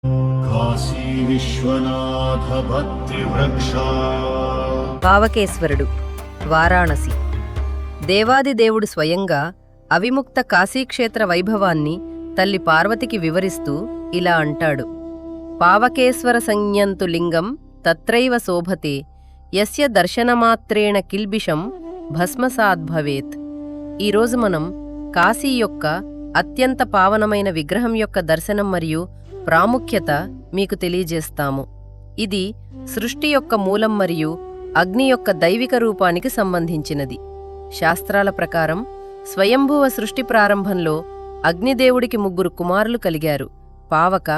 కాశీ విశ్వనాథ భక్తివృక్షా. పావకేశ్వరుడు, వారాణసి. దేవాదిదేవుడు స్వయంగా అవిముక్త కాశీక్షేత్ర వైభవాన్ని తల్లి పార్వతికి వివరిస్తూ ఇలా అంటాడు: పావకేశ్వర సంజ్ఞంతు లింగం తత్రైవ శోభతే, యస్య దర్శనమాత్రేణ కిల్బిషం భస్మసాద్భవేత్. ఈరోజు మనం కాశీ యొక్క అత్యంత పావనమైన విగ్రహం యొక్క దర్శనం మరియు ప్రాముఖ్యత మీకు తెలియజేస్తాము. ఇది సృష్టి యొక్క మూలం మరియు అగ్ని యొక్క దైవిక రూపానికి సంబంధించినది. శాస్త్రాల ప్రకారం స్వయంభువ సృష్టి ప్రారంభంలో అగ్నిదేవుడికి 3 కుమారులు కలిగారు: పావక,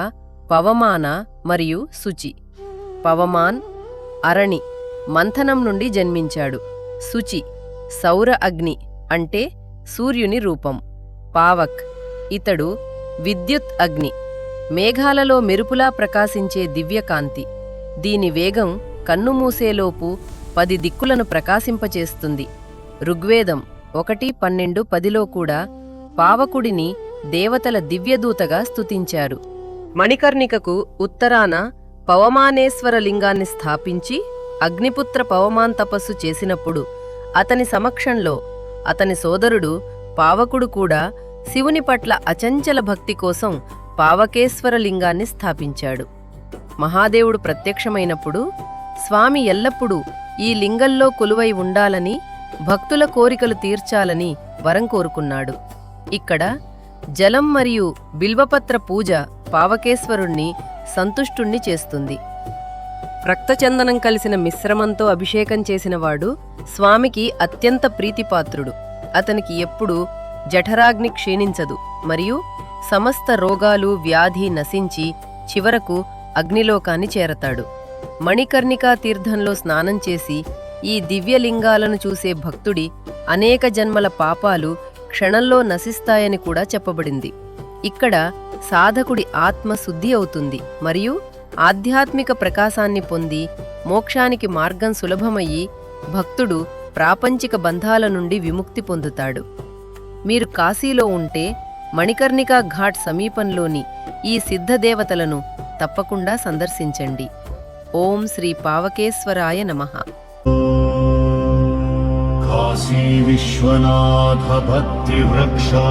పవమాన మరియు శుచి. పవమాన్ అరణి మంథనం నుండి జన్మించాడు. శుచి సౌర అగ్ని అంటే సూర్యుని రూపం. పావక్ ఇతడు విద్యుత్ అగ్ని, మేఘాలలో మెరుపులా ప్రకాశించే దివ్యకాంతి. దీని వేగం కన్నుమూసేలోపు 10 దిక్కులను ప్రకాశింపచేస్తుంది. ఋగ్వేదం 1:12-10లో కూడా పావకుడిని దేవతల దివ్యదూతగా స్తుతించారు. మణికర్ణికకు ఉత్తరాన పవమానేశ్వర లింగాన్ని స్థాపించి అగ్నిపుత్ర పవమాన్ తపస్సు చేసినప్పుడు అతని సమక్షంలో అతని సోదరుడు పావకుడు కూడా శివుని పట్ల అచంచల భక్తి కోసం పావకేశ్వర లింగాన్ని స్థాపించాడు. మహాదేవుడు ప్రత్యక్షమైనప్పుడు స్వామి ఎల్లప్పుడూ ఈ లింగంలో కొలువై ఉండాలని, భక్తుల కోరికలు తీర్చాలని వరం కోరుకున్నాడు. ఇక్కడ జలం మరియు బిల్వపత్ర పూజ పావకేశ్వరుణ్ణి సంతుష్టుణ్ణి చేస్తుంది. రక్తచందనం కలిసిన మిశ్రమంతో అభిషేకం చేసినవాడు స్వామికి అత్యంత ప్రీతిపాత్రుడు. అతనికి ఎప్పుడూ జఠరాగ్ని క్షీణించదు మరియు సమస్త రోగాలు, వ్యాధి నశించి చివరకు అగ్నిలోకాన్ని చేరతాడు. మణికర్ణికా తీర్థంలో స్నానం చేసి ఈ దివ్యలింగాలను చూసే భక్తుడి అనేక జన్మల పాపాలు క్షణంలో నశిస్తాయని కూడా చెప్పబడింది. ఇక్కడ సాధకుడి ఆత్మ శుద్ధి అవుతుంది మరియు ఆధ్యాత్మిక ప్రకాశాన్ని పొంది మోక్షానికి మార్గం సులభమయ్యి భక్తుడు ప్రాపంచిక బంధాల నుండి విముక్తి పొందుతాడు. మీరు కాశీలో ఉంటే మణికర్ణికా ఘాట్ సమీపంలోని ఈ సిద్ధదేవతలను తప్పకుండా సందర్శించండి. ఓం శ్రీ పావకేశ్వరాయ నమః. కాశీ విశ్వనాథ భక్తివృక్షా.